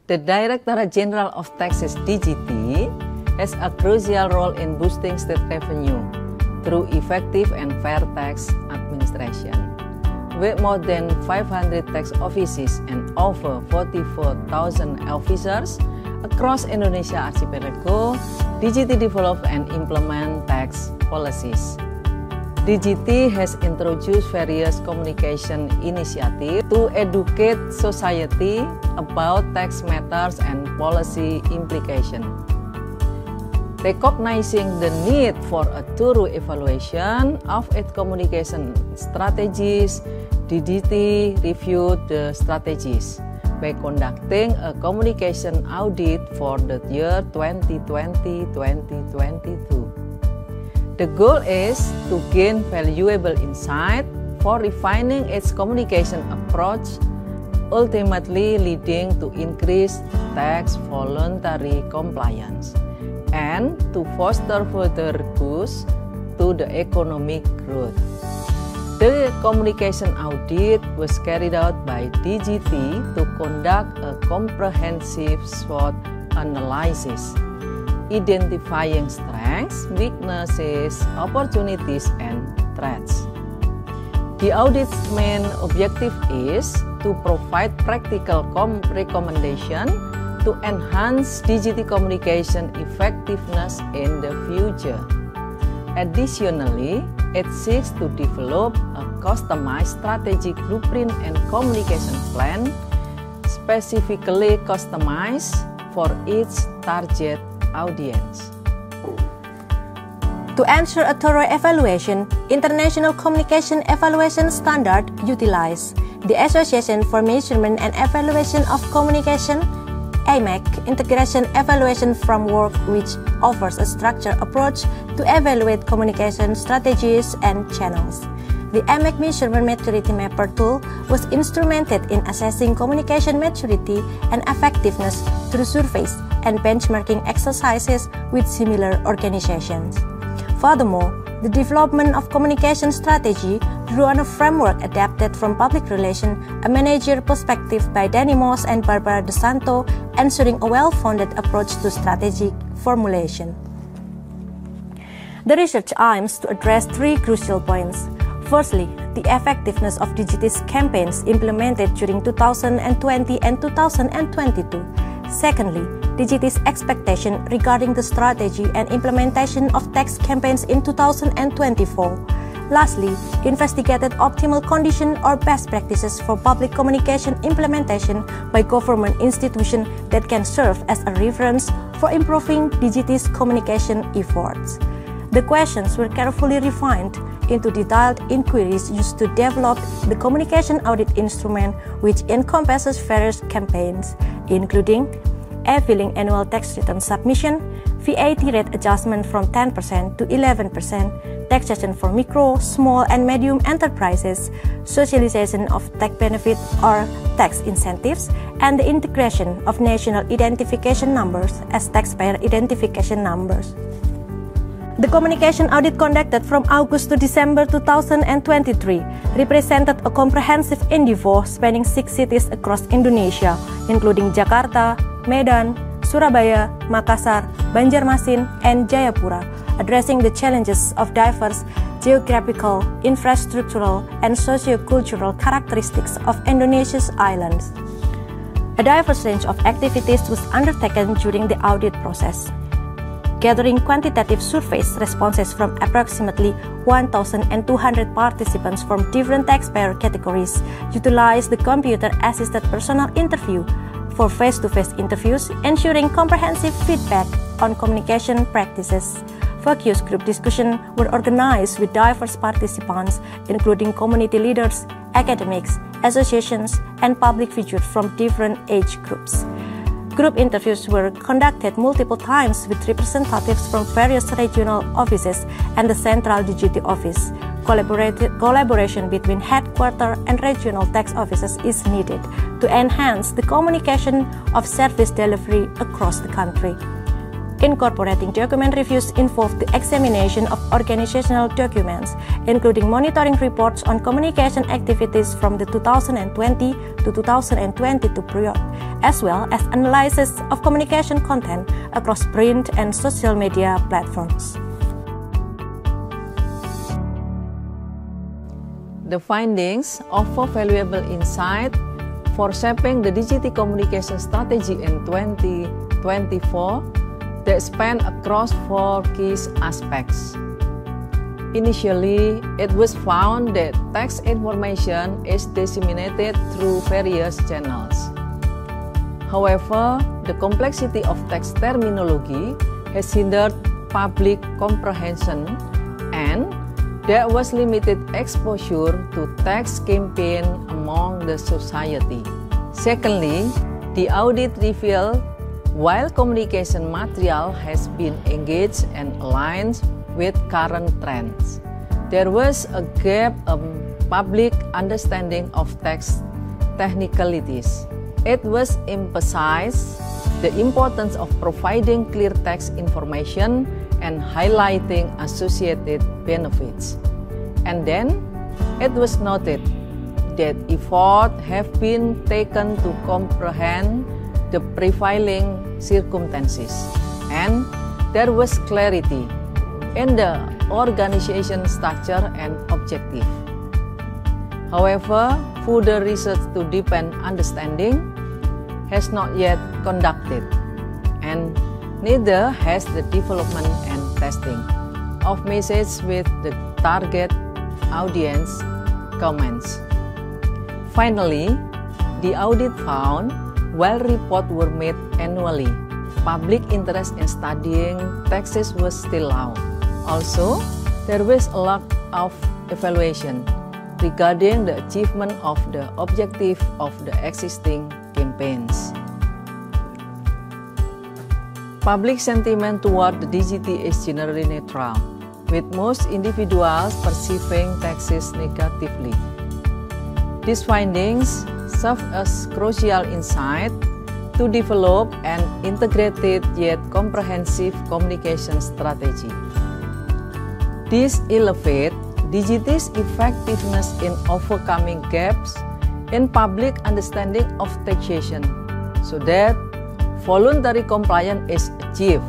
The Directorate General of Taxes (DGT) has a crucial role in boosting state revenue through effective and fair tax administration. With more than 500 tax offices and over 44,000 officers across Indonesia Archipelago, DGT develop and implement tax policies. DGT has introduced various communication initiatives to educate society about tax matters and policy implications. Recognizing the need for a thorough evaluation of its communication strategies, DGT reviewed the strategies by conducting a communication audit for the year 2020-2022. The goal is to gain valuable insight for refining its communication approach, ultimately leading to increased tax voluntary compliance and to foster further boost to the economic growth. The communication audit was carried out by DGT to conduct a comprehensive SWOT analysis, identifying strengths, weaknesses, opportunities, and threats. The audit's main objective is to provide practical recommendations to enhance DGT communication effectiveness in the future. Additionally, it seeks to develop a customized strategic blueprint and communication plan, specifically customized for each target audience. To ensure a thorough evaluation, International Communication Evaluation Standard utilized the Association for Measurement and Evaluation of Communication (AMEC) Integration Evaluation Framework, which offers a structured approach to evaluate communication strategies and channels. The AMEC Measurement Maturity Mapper tool was instrumented in assessing communication maturity and effectiveness through surveys and benchmarking exercises with similar organizations. Furthermore, the development of communication strategy drew on a framework adapted from public relations, a managerial perspective by Danny Moss and Barbara De Santo, ensuring a well-founded approach to strategic formulation. The research aims to address three crucial points. Firstly, the effectiveness of DGT's campaigns implemented during 2020 and 2022. Secondly, DGT's expectation regarding the strategy and implementation of tax campaigns in 2024. Lastly, investigated optimal conditions or best practices for public communication implementation by government institutions that can serve as a reference for improving DGT's communication efforts. The questions were carefully refined into detailed inquiries used to develop the communication audit instrument, which encompasses various campaigns, including e-filing annual tax return submission, VAT rate adjustment from 10% to 11%, taxation for micro, small, and medium enterprises, socialization of tax benefit or tax incentives, and the integration of national identification numbers as taxpayer identification numbers. The communication audit conducted from August to December 2023 represented a comprehensive endeavor spanning 6 cities across Indonesia, including Jakarta, Medan, Surabaya, Makassar, Banjarmasin, and Jayapura, addressing the challenges of diverse geographical, infrastructural, and socio-cultural characteristics of Indonesia's islands. A diverse range of activities was undertaken during the audit process. Gathering quantitative surveys responses from approximately 1,200 participants from different taxpayer categories, utilized the computer-assisted personal interview for face-to-face interviews, ensuring comprehensive feedback on communication practices. Focus group discussions were organized with diverse participants, including community leaders, academics, associations, and public figures from different age groups. Group interviews were conducted multiple times with representatives from various regional offices and the central DGT office. Collaboration between headquarters and regional tax offices is needed to enhance the communication of service delivery across the country. Incorporating document reviews involved the examination of organizational documents, including monitoring reports on communication activities from the 2020 to 2022 period, as well as analysis of communication content across print and social media platforms. The findings offer valuable insight for shaping the DGT communication strategy in 2024 that span across 4 key aspects. Initially, it was found that text information is disseminated through various channels. However, the complexity of text terminology has hindered public comprehension, and there was limited exposure to text campaign among the society. Secondly, the audit revealed while communication material has been engaged and aligned with current trends, there was a gap in public understanding of text technicalities. It was emphasized the importance of providing clear text information and highlighting associated benefits. And then, it was noted that efforts have been taken to comprehend the prevailing circumstances, and there was clarity in the organization structure and objective. However, further research to deepen understanding has not yet conducted, and neither has the development and testing of messages with the target audience comments. Finally, the audit found while reports were made annually, public interest in studying texts was still low. Also, there was a lack of evaluation regarding the achievement of the objective of the existing campaigns. Public sentiment toward the DGT is generally neutral, with most individuals perceiving texts negatively. These findings serve as crucial insight to develop an integrated yet comprehensive communication strategy. This elevates DGT's effectiveness in overcoming gaps in public understanding of taxation, so that voluntary compliance is achieved.